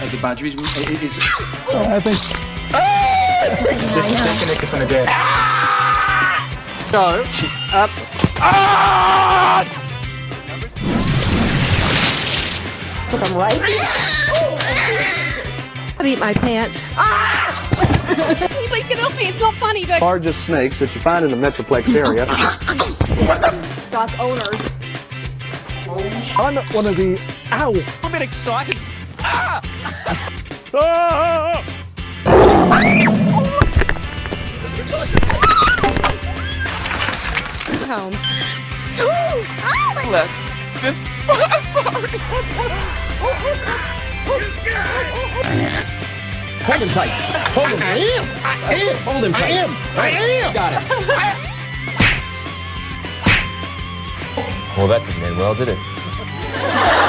the badger is... I think... Just disconnected from the dead. So, Took him right. I'd eat my pants. Please get off me. It's not funny. But... largest snakes that you find in the Metroplex area. Stock owners. On one of the... Ow! I'm a bit excited. Home. Less. Sorry. Hold him tight. Hold him. I am. Hold him tight. I am. Got it. Well, that didn't end well, did it?